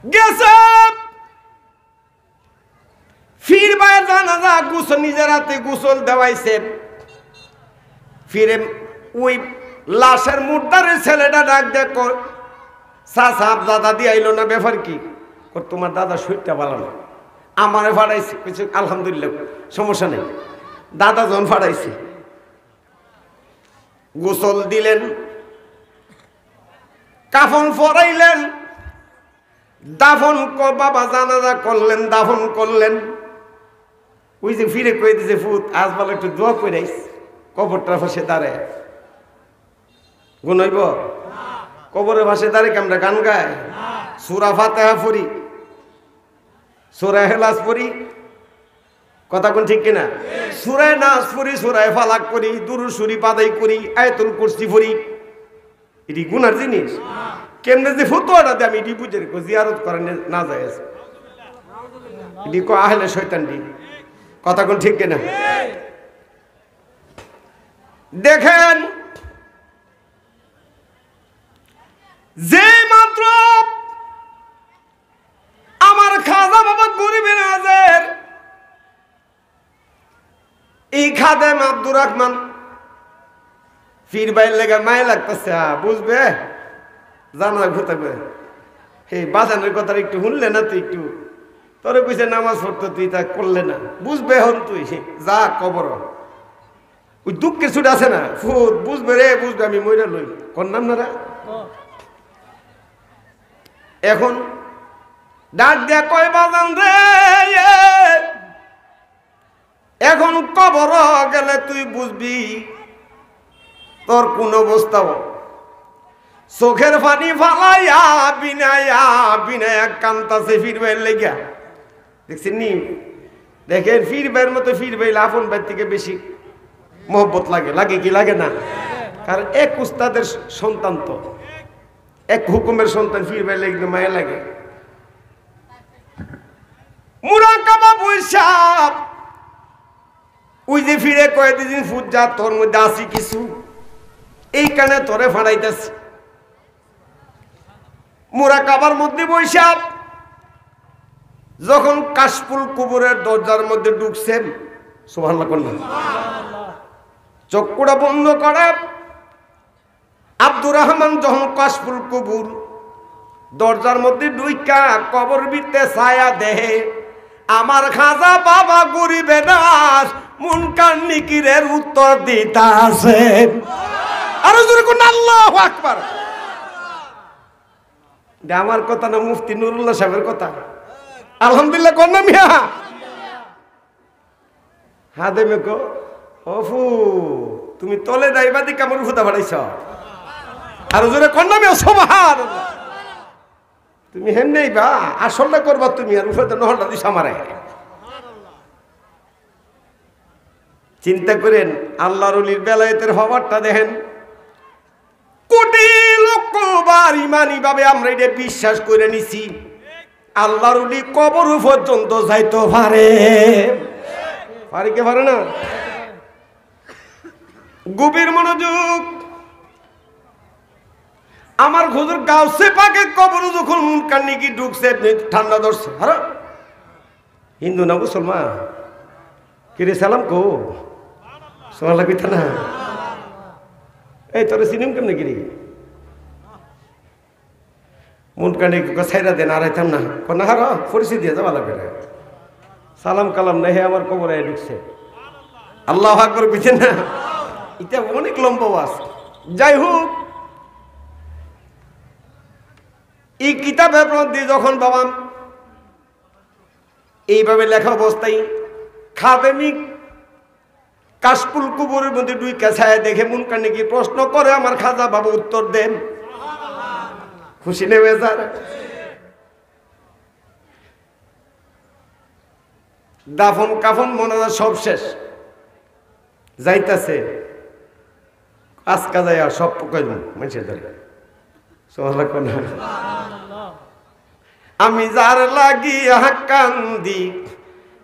গেছে ফির বাইর জানাজা গোসল নিজের হাতে গোসল দেওয়াইছে। ফিরে ওই লাশের মুর্দারের ছেলেটা ডাক দেখ, সাপ দাদা দিয়ে আইলো না, ব্যাপার কি? তোমার দাদা শরীরটা ভালো না, আমারে ফাড়াইছে। কিছু আলহামদুলিল্লাহ সমস্যা নেই। দাদা যখন ফাড়াইছে গোসল দিলেন, কাফন পরাইলেন, দাফন বাবা জানাজা করলেন, দাফন করলেন। ওই যে ফিরে কয়ে দিছে ফুট আজ বলে একটু দোয়া করে কবরটার পাশে দাঁড়ায় গুনইব, কবরের পাশে দাঁড়িয়ে আমরা গান গায়, সূরা ফাতিহা পড়ি, সূরা ইখলাস পড়ি। কথা কোন ঠিক কিনা? সূরা নাস পড়ি, সূরা ফালাক পড়ি, দুরূদ শরীফ আদায় করি, আয়াতুল কুরসি পড়ি। এটি গুনার জিনিস। কেমনে যে ফতোয়াটা দেয় আমি এটি বুঝে রেখো, জিয়ারত করে না যায় এটি কো আহলে শয়তান দি। কথা কোন ঠিক কিনা? দেখেন যে মাত্র আমার খাজা বাবা গরিবের হাজার এই খাদেম আব্দুর রহমান ফির বাইর লেগে মায় লাগতেছে, বুঝবে জানা ঘুরতে হে বাজানের কথা একটু শুনলে না, তুই একটু তোরে কইছে নামাজ পড়তো, তুই তা করলে না, বুঝবে হন তুই যা কবর। ওই দুঃখের ছুট আছে না, ফুট বুঝবে রে, বুঝবে আমি মইরা লই করলাম না রা। এখন ডাক দিয়া কয় বাজান রে, এখন কবর গেলে তুই বুঝবি তোর কোন অবস্থা। চোখের পানি ফালাইয়া বিনায়া বিনায়া কান্তাছে ফির বাইর লেগা। দেখছেন নি? দেখেন ফির বাইর মতো ফির বাইল আপন বাইর থেকে বেশি মোহব্বত লাগে, লাগে কি লাগে না? কারণ এক উস্তাদের সন্তান, তো এক হুকুমের সন্তান, ফির বাইর লেগে মায়া লাগে। মুরাকাবা বৈশাখ ওই যে ফিরে কয়েকদিন ফুট যা তোর মধ্যে আসি কিছু, এই কানে তোরে ফাড়াইতেছি। মুরাকাবার মধ্যে বৈশাখ যখন কাশফুল কুবুরের দরজার মধ্যে ঢুকছেন, সুবহানাল্লাহ করলেন, চক্ষুটা বন্ধ করে আব্দুর রহমান যখন কাশফুল কুবুর দরজার মধ্যে ঢুইকা কবর ভিতরে ছায়া দেহে, আমার খাজা বাবা গরিবে নাস মুনকার নিকিরের উত্তর দিতাছে। আরো জোরে কোন আল্লাহু আকবার। আমার কথা না, মুফতি নুরুল্লাহ সাহেবের কথা। আলহামদুলিল্লাহ কোন না মিয়া? হ্যাঁ দেবে গো অফু, তুমি তলে দাইবাদি কামড় ফুটা বাড়াইছ। আরো জোরে কোন না মিয়া? সুবহানাল্লাহ। তুমি হেম নেই বা আসলটা করবা তুমি, আর উঠে নহলটা দিস আমারে। চিন্তা করেন আল্লাহর ওলির বেলায়েতের হওয়ারটা দেখেন। কোটি লক্ষ বার ইমানি ভাবে আমরা এটা বিশ্বাস করে নিছি আল্লাহর ওলি কবর পর্যন্ত যাইতে পারে। পারে কে পারে না? গভীর মনোযোগ। আমার হুজুর গাউসে পাকে কবর যখন মুনকার নাকি ঢুকছে ঠান্ডা ধরছে। আরে হিন্দু না মুসলমান? কিরে সালাম কো সোনা লাগবি না? এই তোরে সিনেম কেমনে কিরি মুনকার নাকি সাইরা দেন আড়াইতাম না না হার পরিস্থিতি দিয়ে যাওয়া লাগবে না। সালাম কালাম না হে আমার কবরে ঢুকছে। আল্লাহ আকবার বুঝছেন না? এটা অনেক লম্বা আছে। যাই হোক, এই কিতাবের মধ্যে যখন বাবা এইভাবে লেখা অবস্থায় খাদেমিক কাশফুল কুবুরের মধ্যে দুই কাছায় দেখে মুনকার নাকি প্রশ্ন করে আমার খাজা বাবা উত্তর দেন। খুশি নেবে যার দাফন কাফন মনে সব শেষ যাইতেছে আজকা যায় আর সব পোকাই মানুষের ধরে আমি যার লাগিয়া কান্দি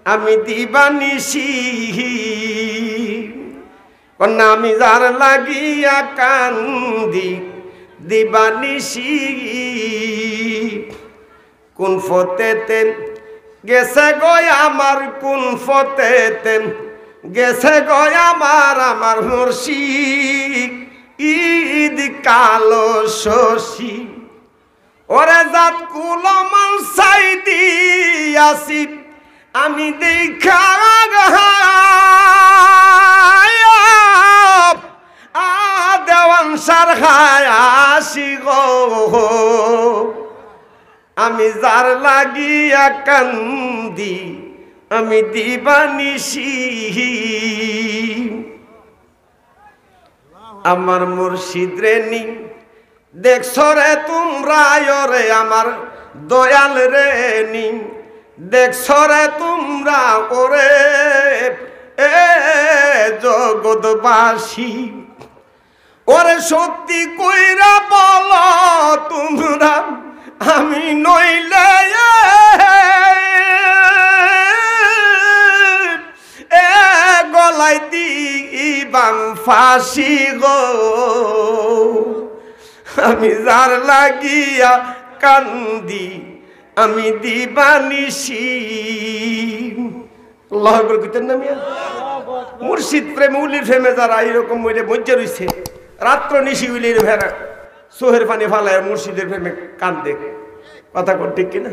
আমি দিবানিসি কন্যা আমি যার লাগিয়া কান্দি দিবানিসি কোন ফতেতে গেছে গয় আমার কোন ফতেতে গেছে গয় আমার আমার মুর্শিদ ঈদ কালো শশী ওরে জাত কুলমান সাইদি আসি আমি দেখা দেওয়ান সার খায় আসি গো আমি যার লাগিয়া কান্দি আমি দিবানিসি আমার মুর্শিদ রে নি দেখছ রে তোমরা রে আমার দয়াল রে নি দেখছ রে তোমরা ওরে এ জগৎবাসী ওরে সত্যি কইরা বল তোমরা আমি নইলে গলাই দিবাম ফাঁসি গো আমি যার লাগিয়া কান্দি আমি দিবানিসি। আল্লাহু আকবার কইতেন না মিয়া? মুর্শিদ প্রেমে উলির প্রেমে যারা এরকম মজ্জা রইছে রাত্র নিশি উলির ভেড়া সোহের পানি ফালায় মুর্শিদের প্রেমে কান্দে। কথা কোন ঠিক কিনা?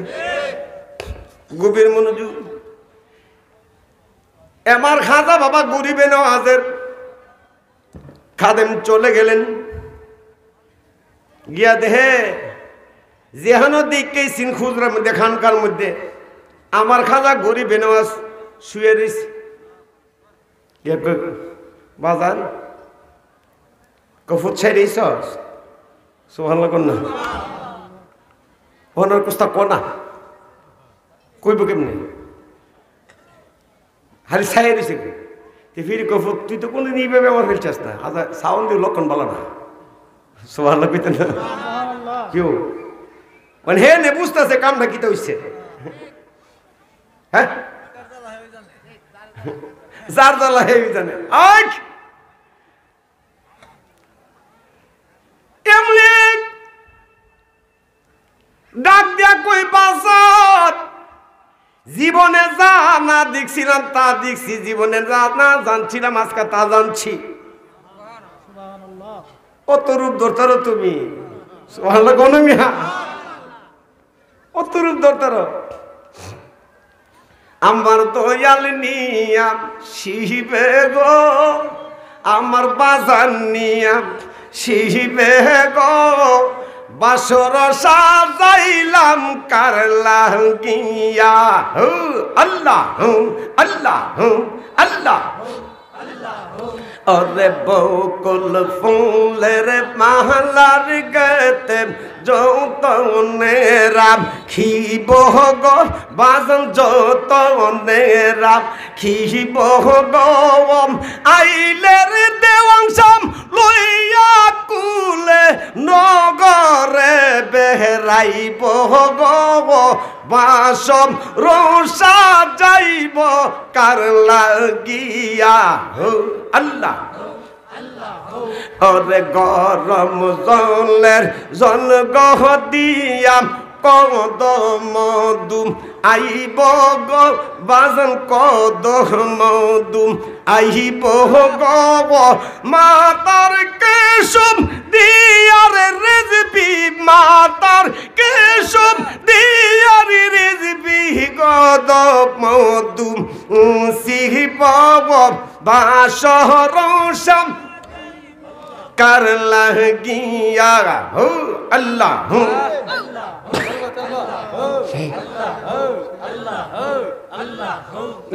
গভীর মনোযোগ। আমার খাজা বাবা গরিবে নওয়াজের খাদেম চলে গেলেন গিয়া দেহে যেহানো দিকে সিন খুচরার মধ্যে খানকার মধ্যে আমার খাজা গরিবে নওয়াজ শুয়ে রয়েছে। বাজার কফুত ছাইছ সোহান কন্যা ওনার কুস্তা কনা কইব কেমনি হারি ছাই রয়েছে ফির কফুত তুই তো কোনদিন এইভাবে আমার ফেলছাস না আচ্ছা সাউন্ড দিয়ে লক্ষণ বলা না সোহান কইতেন না কেউ মানে হে নে বুঝতেছে কামটা কিতা হইছে। হ্যাঁ যার জ্বালা হে জানে এমনি ডাক দিয়া কই বাসাত জীবনে যা না দেখছিলাম তা দেখছি জীবনে যা না জানছিলাম আজকে তা জানছি। কত রূপ ধরতারো তুমি সুবহানাল্লাহ কোন মিয়া কত রূপ ধরতারো। আমার দয়াল নিয়াম শিবে গো আমার বাজার নিয়াম শিবে গো বাসর সাজাইলাম কারলা গিয়া আল্লাহ আল্লাহ আল্লাহ ওরে বকুল ফুলের মালার গেতে যতনেরা খিব গো বাজন যতনেরা খিব গো আইলের দেওয়াংশম লইয়া কুলে নগরে বেহরাইব গো বাসম রোষা যাইব কার লাগিয়া আল্লাহ ওরে গরম জলের জল গহ দিয়াম কদম দুম আইব গো বাজন কদম দুম আইব গো মাতার কেশম দিয়ার রেজবি মাতার কেশম দিয়ার রেজবি কদম দুম সিহিব বাসরসম কার লাগিয়া হো আল্লাহ হো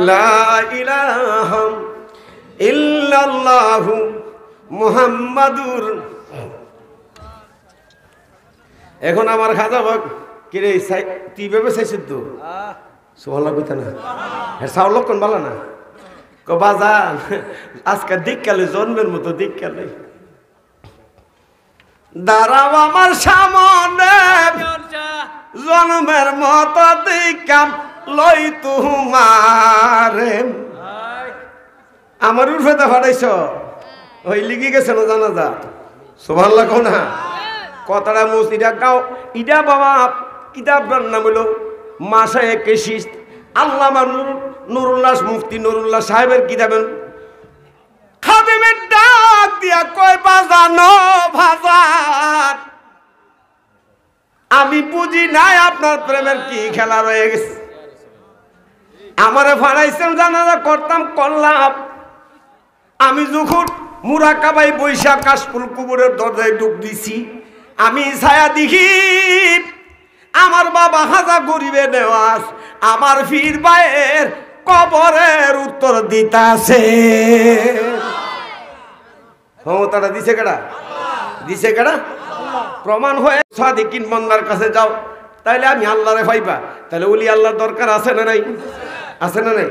লা ইলাহা ইল্লাল্লাহু মুহাম্মাদুর। এখন আমার খাজা বাগ কিরে তুই ভেবে চাইছিস তো সোহলা কইতা না হ্যাঁ সাউ লক্ষণ ভালো না ক বাজান আজকে দিককালে জন্মের মতো দিককালে দাঁড়াও আমার সামনে জন্মের মতো দিকাম লই তোমারে আমার উর্ফেতে ফাটাইছ ওই লিখি গেছে না জানা যা সুবহানাল্লাহ কও না কথাটা মুস ইটা গাও ইটা বাবা কিতাবটার নাম হলো মাসায়ে কেশিস আল্লামা নুরুল্লাহ মুফতি নুরুল্লাহ সাহেবের কিতাবের খাদেমের ডাক দিয়া কয় বাজানো ভাজান আমি বুঝি নাই আপনার প্রেমের কি খেলা রয়ে গেছে আমারে ফাড়াইছেন জানাজা করতাম করলাম আমি যখন মুরাকাবাই বৈশাখ কাশফুল কুবুরের দরজায় ঢুক দিছি আমি ছায়া দেখি আমার বাবা হাজা গরিবে নেওয়াজ আমার ফির ভাইয়ের কবরের উত্তর দিতাছে ক্ষমতাটা দিছে কেডা দিছে কেডা প্রমাণ হয়ে সাদিকিন বান্দার কাছে যাও তাইলে আমি আল্লাহরে পাইবা তাহলে ওলি আল্লাহর দরকার আছে না নাই আছে না নাই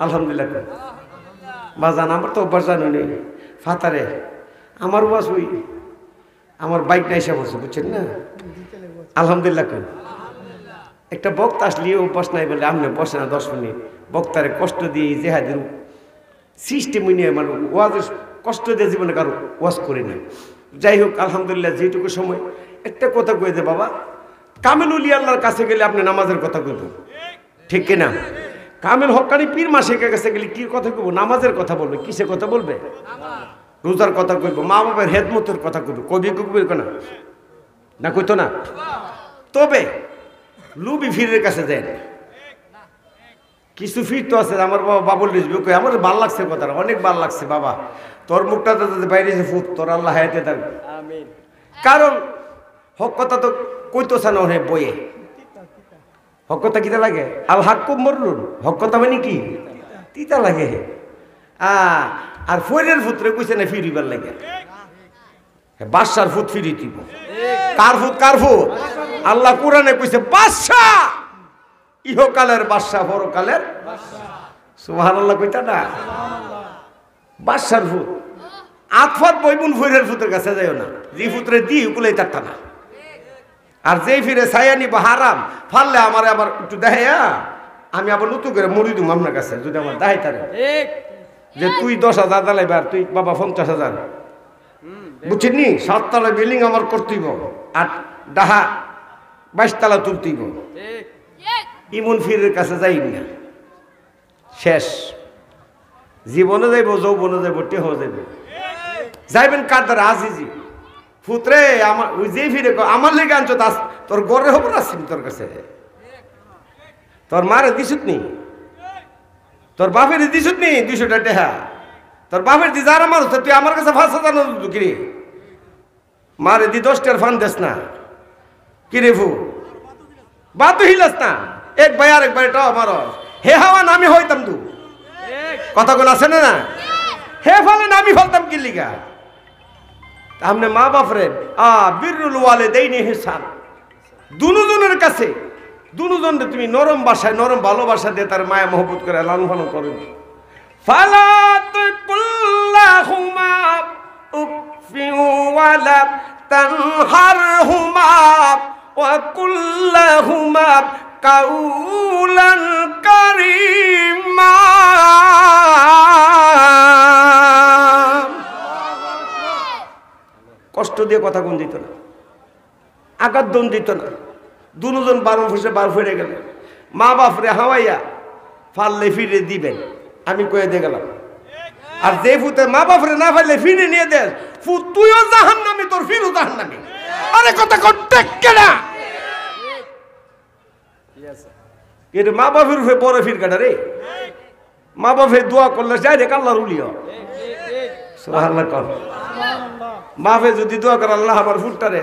আলহামদুলিল্লাহ বাজান আমার তো অভ্যাস জানো নেই ফাতারে আমার বাস ওই আমার বাইক নাই এসে বসে বুঝছেন না আলহামদুলিল্লাহ একটা বক্তা আসলে অভ্যাস নাই বলে আপনি বসে না 10 মিনিট বক্তারে কষ্ট দিয়ে জেহাদের সিস্টেম নিয়ে মানে ওয়াজ কষ্ট দিয়ে জীবনে কারো ওয়াজ করে না যাই হোক আলহামদুলিল্লাহ যেটুকু সময় একটা কথা কয়ে দে বাবা কামেল উলি আল্লাহর কাছে গেলে আপনি নামাজের কথা কইব ঠিক কিনা কামেল হক্কানি পীর মাসিকের কাছে গেলে কি কথা কইব নামাজের কথা বলবে কিসে কথা বলবে রোজার কথা কইব মা বাবার হেদমতের কথা কইব কবি কবির না না কইতো না তবে লুবি ফিরের কাছে যায় না কিছু ফির তো আছে আমার বাবা বাবুল রিজবি কই আমার ভালো লাগছে কথাটা অনেক ভালো লাগছে বাবা তোর মুখটাতে যদি বাইরে যে ফুট তোর আল্লাহ হায়াতে থাকবে আমিন কারণ হক কথা তো কইতোছ না ওরে বইয়ে হক কথা কিটা লাগে আল হাক্কুম মররুন হক কথা মানে কি তিতা লাগে আর ফইরের ফুতরে কইছে না ফিরিবার লাগে বাদশার ফুত ফিরি দিব কার ফুত আল্লাহ কোরআনে কইছে বাদশা ইহকালের বাদশা পরকালের সুবহানাল্লাহ কইতা না বাদশার ফুত আতফাত বইবুন ফইরের ফুতের কাছে যাইও না জি ফুতরে দি কুলাই তারতা না আর যেই ফিরে ছায়ানি বা হারাম ফাললে আমার আবার একটু দেখাইয়া আমি আবার নতুন করে মরি দিম আপনার কাছে যদি আমার দেখাই তারে যে তুই 10,000 দালাইবা আর তুই বাবা 50,000 বুঝছেন নি 7 তলা বিল্ডিং আমার করতেইব আর ডাহা 22 তলা তুলতেইব ইমন ফিরের কাছে যাই না শেষ জীবনে যাইব যৌবনে যাইব টেহ যাইব যাইবেন কার দ্বারা আজিজি ফুতরে আমার ওই যে ফিরে আমার লেগে আনছো তোর গড়ে হবো না তোর কাছে তোর মারে দিছুত নি তোর বাপের দিছুত নি 200টা টেহা তোর বাপের দি যারা মানুষ তুই আমার কাছে 5,000 কিরে মারে দি 10টার ফান দেস না কিরে ফু বাতু হিলাস না এক ভাই আর এক ভাই এটাও আমার হে হাওয়ান আমি হইতাম তু কথাগুলো আছে না হে ফেলেন আমি ফেলতাম কি লিগা আপনি মা বাপরে বিররুল ওয়ালিদাইনি ইহসান দুজনের কাছে দুজনকে তুমি নরম ভাষায় নরম ভালোবাসা দিয়ে তার মায়া মহব্বত করে লালন পালন করুন ফালা তাকুল্লাহুমা উফি ওয়ালা তানহারহুমা ওয়া কুল্লাহুমা কাউলান কারীমা কষ্ট দিয়ে কথা কোন দিত না আঘাত দন দিত না দুজন বারো ফুসে বার ফিরে গেল মা বাপরে হাওয়াইয়া ফাললে ফিরে দিবেন আমি কয়ে দিয়ে গেলাম আর যে ফুতে মা বাপরে না ফাইলে ফিরে নিয়ে দেন ফুত তুইও জাহান্নামী তোর ফিরও জাহান্নামী আরে কথা কটে না এটা মা বাপের উপরে বড় ফির কাটা রে মা বাপের দোয়া করলে যাই রে আল্লাহর উলিয়া সুবহানাল্লাহ কর মাফে যদি দোয়া করে আল্লাহ আমার ফুটটারে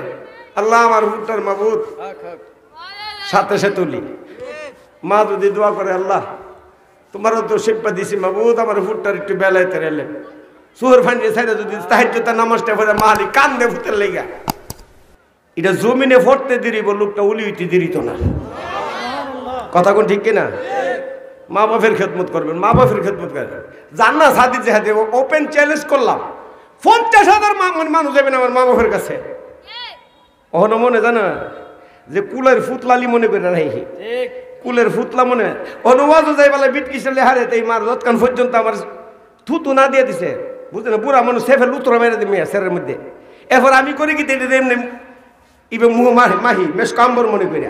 আল্লাহ আমার ফুটটার মাবুদ সাথে সাথে তুলি মা যদি দোয়া করে আল্লাহ তোমারও তো শিল্পা দিছি মাবুদ আমার ফুটটার একটু বেলাইতে রেলে সুহর ফান্ডে সাইডে যদি তাহাজ্জুদের নামাজটা পড়ে মালি কান্দে ফুটের লেগা এটা জমিনে ফটতে দিরিব লোকটা উলি হইতে দিরিত না কথা কোন ঠিক কিনা মা বাপের খেদমত করবেন মা বাপের খেদমত করবেন জান্না সাদি জেহাদে ওপেন চ্যালেঞ্জ করলাম 50,000 মানুষ যাবেন আমার মা বাপের কাছে অহন মনে জানা যে কুলের ফুতলালি মনে করে রাখি কুলের ফুতলা মনে অনুবাদও যাই বলে বিট কিসলে হারে তাই মার যতক্ষণ পর্যন্ত আমার থুতু না দিয়ে দিছে বুঝতে না বুড়া মানুষ সেফের লুতরা মেরে দিবে সেরের মধ্যে এরপর আমি করি কি এমনি ইবে মুহ মাহি মেশ কাম্বর মনে করে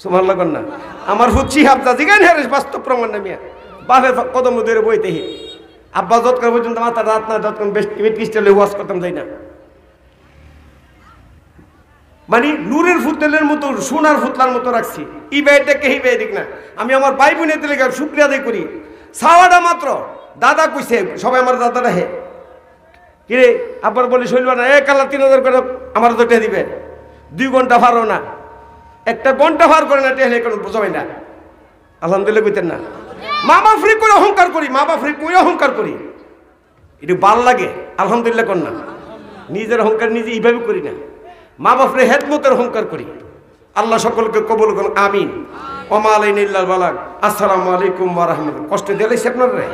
সুবহানাল্লাহ না আমার ফুচি হাবজা জিগান হারে বাস্তব প্রমাণ না মিয়া বাপের কদম ধরে বইতেহি আব্বা যতক্ষণ পর্যন্ত মাথা রাত না যতক্ষণ বিট কিসলে ওয়াশ করতাম যাই না মানে নূরের ফুতলের মতো সোনার ফুতলার মতো রাখছি ইবাইটাকে হিবাইদিক না আমি আমার ভাই বোনের লেগে শুকরিয়া আদায় করি সাওয়াটা মাত্র দাদা কইছে সবাই আমার দাদারা হে কিরে আবার বলি শৈলবা না 1,000 করে আমার তো টেহা দিবে 2 ঘন্টা ফারো না 1 ঘন্টা ফার করে না টেহলে কোনো বোঝাই না আলহামদুলিল্লাহ কইতেন না মা বাপ ফ্রি করে অহংকার করি মা বাপ ফ্রি করে অহংকার করি এটা ভাল লাগে আলহামদুলিল্লাহ কর না নিজের অহংকার নিজে এইভাবে করি না মা বাপরে হেদমতের অহংকার করি আল্লাহ সকলকে কবুল করুন আমিন ওয়া মা আলাইনা ইল্লাল বালাগ আসসালামু আলাইকুম ওয়া রাহমাতুল্লাহ কষ্ট দিলাইছে আপনারা